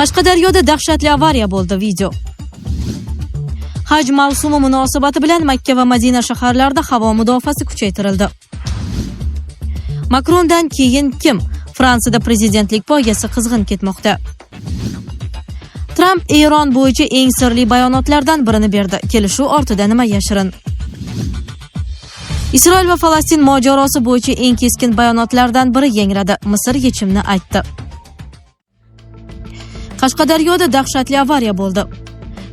Qashqadaryoda dahshatli avariya bo'ldi. Video. Haj mavsumi munosabati bilan Makka va Madina shaharlarida havo mudofaasi kuchaytirildi. Makrondan keyin kim? Fransiyada prezidentlik poygasi qizg'in ketmoqda. Tramp Eron bo'yicha eng sirli bayonotlardan birini berdi. Kelishuv ortida nima yashirin? Isroil va Falastin mojarosi bo'yicha eng keskin bayonotlardan biri yangradi. Misr yechimni aytdi. Qashqadaryoda dahshatli avariya bo'ldi.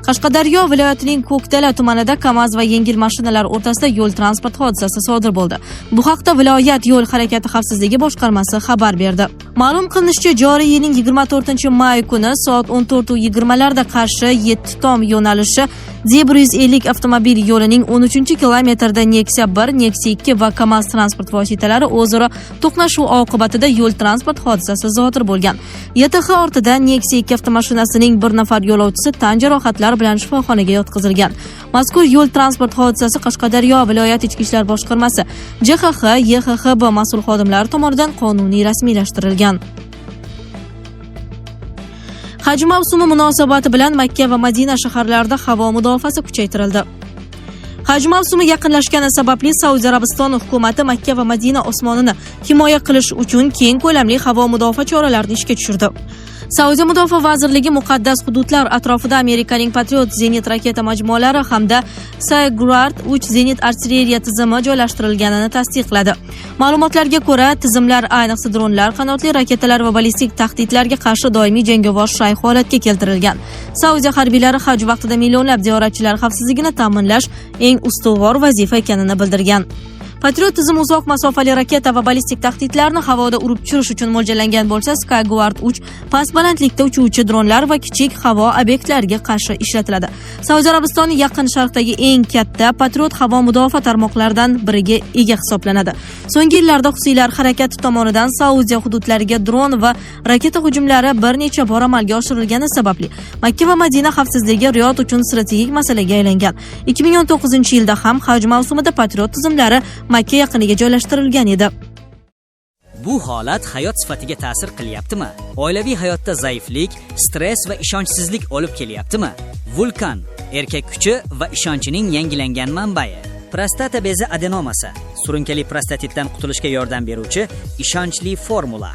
Qashqadaryo viloyatining Ko'ktala tumanida KAMAZ va yengil mashinalar o'rtasida yo'l transport hodisasi sodir bo'ldi. Bu haqda viloyat yo'l harakati xavfsizligi boshqarmasi xabar berdi. Ma'lum qilinishicha, joriy yilning 24-may kuni soat 14:20 larda Qarshi 7 tom yo'nalishi Zebra 150 avtomobil yo'lining 13-kilometrida Nexia 1, Nexia 2 va KAMAZ transport vositalari o'zaro to'qnashuv oqibatida yo'l transport hodisasi sodir bo'lgan. YTH ortida Nexia 2 avtomashinasining bir nafar yo'lovchisi tan jarohatlar bilan shifoxonaga yotqizilgan. Mazkur yo'l transport hodisasi Qashqadaryo viloyat ichki ishlar boshqarmasi, JXX, YXXB mas'ul xodimlari tomonidan qonuniy rasmiylashtirilgan. Haj mavsumi munosabati bilan Makka va Madina shaharlarida havo mudofaasi kuchaytirildi. Haj mavsumi yaqinlashgani sababli Saudiya Arabistoni hukumati Makka va Madina osmonini himoya qilish uchun keng ko'lamli havo mudofaa choralarini ishga tushirdi. Saudiya Mudofaa vazirligi muqaddas hududlar atrofida Amerikaning Patriot zenit raketa majmualari hamda Saygurard 3 zenit artilleriya tizimi joylashtirilganini tasdiqladi. Ma'lumotlarga ko'ra, tizimlar ayniqsa dronlar, qanotli raketalar va ballistik tahdidlarga qarshi doimiy jangovar shay holatga keltirilgan. Saudiya harbiylari haj vaqtida millionlab ziyoratchilar xavfsizligini ta'minlash eng ustuvor vazifa ekanini bildirgan. Patriot tizimi uzoq masofali raketa va ballistik tahdidlarni havoda urib tushirish uchun mo'ljallangan bo'lsa, Skyguard 3 past balandlikda uchuvchi dronlar va kichik havo obyektlariga qarshi ishlatiladi. Saudiya Arabistoni yaqin sharqdagi eng katta Patriot havo mudofaa tarmoqlaridan biriga ega hisoblanadi. So'nggi yillarda husiylar harakati tomonidan Saudiya hududlariga dron va raketa hujumlari bir necha bor amalga oshirilgani sababli Makka va Madina xavfsizligi Riyod uchun strategik masalaga aylangan. 2019-yilda ham haj mavsumida Patriot tizimlari Makka yaqiniga joylashtirilgan edi. Bu holat hayot sifatiga ta'sir qilyaptimi? Oilaviy hayotda zaiflik, stress va ishonchsizlik olib kelyaptimi? Vulkan erkak kuchi va ishonchining yangilangan manbai. Prostata bezi adenomasi, surunkali prostatitdan qutulishga yordam beruvchi ishonchli formula.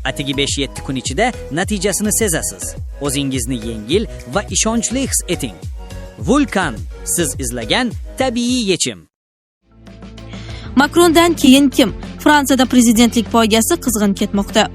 Atigi 5-7 kun ichida natijasini sezasiz. O'zingizni yengil va ishonchli his eting. Vulkan, siz izlagan tabiiy yechim. Makrondan keyin kim? Fransiyada prezidentlik poygasi qizg'in ketmoqda.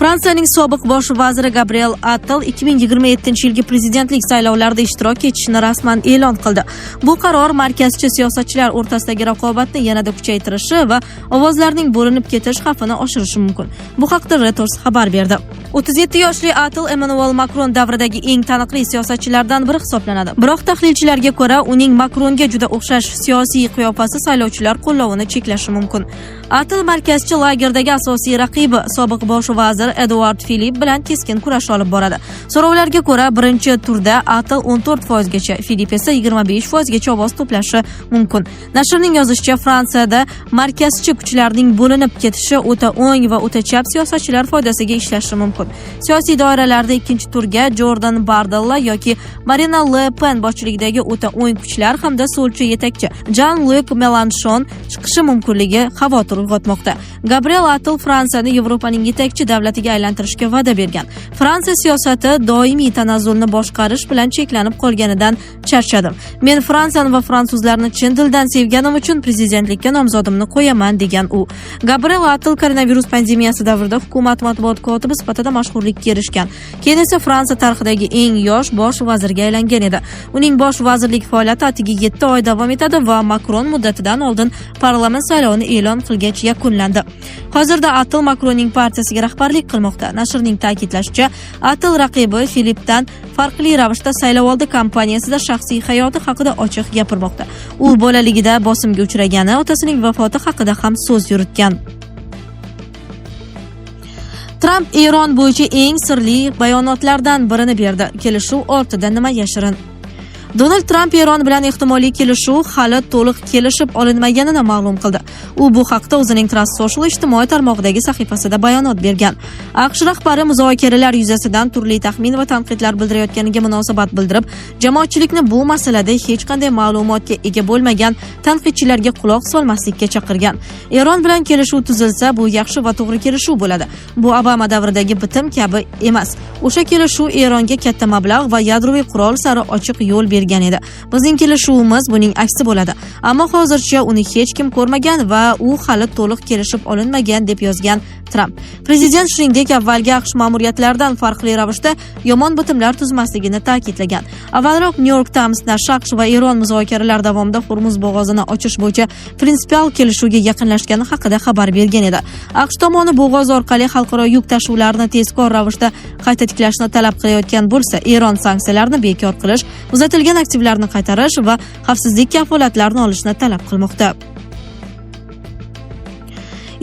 Fransiyaning sobiq bosh vaziri Gabriel Attal 2027-yilgi prezidentlik saylovlarida ishtirok etishini rasman e'lon qildi. Bu qaror markazchi siyosatchilar o'rtasidagi raqobatni yanada kuchaytirishi va ovozlarning bo'linib ketish xavfini oshirishi mumkin. Bu haqda Reuters xabar berdi. 37 yoshli Attal Emmanuel Macron davridagi eng taniqli siyosatchilardan biri hisoblanadi. Biroq tahlilchilarga ko'ra, uning Macronga juda o'xshash siyosiy qiyofasi saylovchilar qo'llovini cheklashi mumkin. Attal markazchi lagerdagi asosiy raqibi sobiq bosh vazir Edouard Philippe bilan keskin kurash olib boradi. So'rovlarga ko'ra, birinchi turda Attal 14% gacha, Philippe esa 25% gacha ovoz to'plashi mumkin. Nashrning yozishicha, Fransiyada markazchi kuchlarning bo'linib ketishi o'ta o'ng va o'ta chap siyosatchilar foydasiga ishlashi mumkin. Siyosiy doiralarda ikkinchi turga Jordan Bardella yoki Marine Le Pen boshchiligidagi o'ta o'ng kuchlar hamda so'lchi yetakchi Jean-Luc Mélenchon chiqishi mumkinligi xavotir uyg'otmoqda. Gabriel Attal Fransiyani Yevropaning yetakchi davlatiga aylantirishga va'da bergan. Fransiya siyosati doimiy tanazzulni boshqarish bilan cheklanib qolganidan charchadim. Men Fransiyani va fransuzlarni chin dildan sevganim uchun prezidentlikka nomzodimni qo'yaman degan u. Gabriel Attal koronavirus pandemiyasi davrida hukumat matbuot kotibi sifatida mashhurlikka erishgan. Keyin esa Fransiya tarixidagi eng yosh bosh vazirga aylangan edi. Uning bosh vazirlik faoliyati atigi 7 oy davom etadi va Macron muddatidan oldin parlament saylovini e'lon qilgach yakunlandi. Hozirda Attal Macronning partiyasiga rahbarlik qilmoqda. Nashrning ta'kidlashicha, Attal raqibi Philippdan farqli ravishda saylovoldi kampaniyasida shaxsiy hayoti haqida ochiq gapirmoqda. U bolaligida bosimga uchragani, otasining vafoti haqida ham so'z yuritgan. Tramp Eron bo'yicha eng sirli bayonotlardan birini berdi. Kelishuv ortida nima yashirin? Donald Trump Eron bilan ehtimoliy kelishuv hali to'liq kelishib olinmaganini ma'lum qildi. U bu haqda o'zining Truth Social ijtimoiy tarmog'idagi sahifasida bayonot bergan. AQSh rahbari muzokaralar yuzasidan turli taxmin va tanqidlar bildirayotganiga munosabat bildirib, jamoatchilikni bu masalada hech qanday ma'lumotga ega bo'lmagan tanqidchilarga quloq solmaslikka chaqirgan. Eron bilan kelishuv tuzilsa, bu yaxshi va to'g'ri kelishuv bo'ladi. Bu Obama davridagi bitim kabi emas. O'sha kelishuv Eronga katta mablag' va yadroviy qurol sari ochiq yo'l bergan edi. Bizning kelishuvimiz buning aksi bo'ladi. Ammo hozircha uni hech kim ko'rmagan va u hali to'liq kelishib olinmagan deb yozgan Trump. Prezident shuningdek avvalgi AQSh ma'muriyatlaridan farqli ravishda yomon bitimlar tuzmasligini ta'kidlagan. Avvalroq New York Times nashri AQSh va Eron muzokaralar davomida Hormuz bo'g'ozini ochish bo'yicha prinsipial kelishuvga yaqinlashgani haqida xabar bergan edi. AQSh tomoni bo'g'oz orqali xalqaro yuk tashuvlarini tezkor ravishda qayta tiklashni talab qilayotgan bo'lsa, Eron sanksiyalarni bekor qilish, uzatilgan aktivlarni qaytarish va xavfsizlik kafolatlarini olishni talab qilmoqda.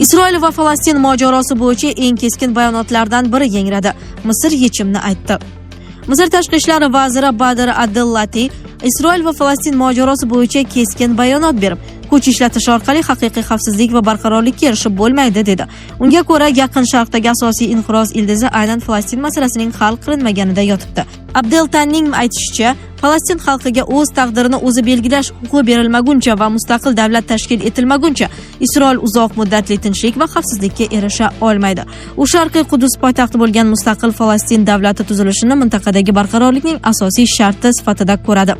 Isroil va Falastin mojarosi bo'yicha eng keskin bayonotlardan biri yangradi. Misr yechimni aytdi. Misr tashqi ishlar vaziri Badr Abdellati Isroil va Falastin mojarosi bo'yicha keskin bayonot berib, kuch ishlatish orqali haqiqiy xavfsizlik va barqarorlikka erishib bo'lmaydi dedi. Unga ko'ra, Yaqin Sharqdagi asosiy inqiroz ildizi aynan Falastin masalasining hal qilinmaganida yotibdi. Abdeltanning aytishicha, Falastin xalqiga o'z taqdirini o'zi belgilash huquqi berilmaguncha va mustaqil davlat tashkil etilmaguncha Isroil uzoq muddatli tinchlik va xavfsizlikka erisha olmaydi. U Sharqiy Qudus poytaxti bo'lgan mustaqil Falastin davlati tuzilishini mintaqadagi barqarorlikning asosiy sharti sifatida ko'radi.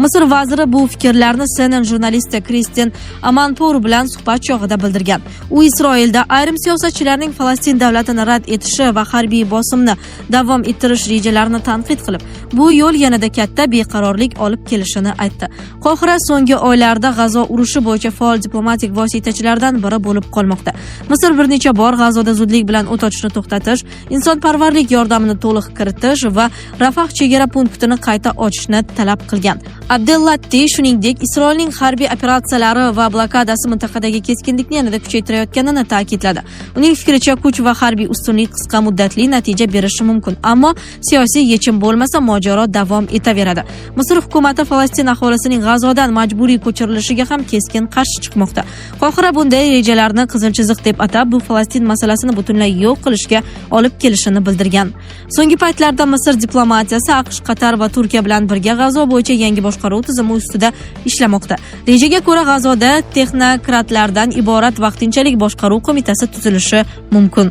Misr vaziri bu fikrlarni CNN jurnalisti Kristen Amanpour bilan suhbat chog'ida bildirgan. U Isroilda ayrim siyosatchilarning Falastin davlatini rad etishi va harbiy bosimni davom ettirish rejalarini tanqid qilib, bu yo'l yanada katta beqarorlik olib kelishini aytdi. Qohira so'nggi oylarda G'azo urushi bo'yicha faol diplomatik vositachilardan biri bo'lib qolmoqda. Misr bir necha bor G'azoda zudlik bilan o't ochishni to'xtatish, insonparvarlik yordamini to'liq kiritish va Rafah chegara punktini qayta ochishni talab qilgan. Abdellati shuningdek Isroilning harbiy operatsiyalari va blokadasi mintaqadagi keskinlikni yanada kuchaytirayotganini ta'kidladi. Uning fikricha, kuch va harbiy ustunlik qisqa muddatli natija berishi mumkin, ammo siyosiy yechim bo'lmasa mojaro davom etaveradi. Misr hukumati Falastin aholisining G'azodan majburiy ko'chirilishiga ham keskin qarshi chiqmoqda. Qohira bunday rejalarni qizil chiziq deb atab, bu Falastin masalasini butunlay yo'q qilishga olib kelishini bildirgan. So'nggi paytlarda Misr diplomatiyasi AQSh, Qatar va Turkiya bilan birga G'azo bo'yicha yangi boshqaruv tizimi ustida ishlamoqda. Rejaga ko'ra G'azoda texnokratlardan iborat vaqtinchalik boshqaruv qo'mitasi tuzilishi mumkin.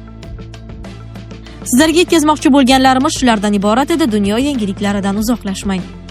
Sizlarga yetkazmoqchi bo'lganlarimiz shulardan iborat edi. Dunyo yangiliklaridan uzoqlashmang.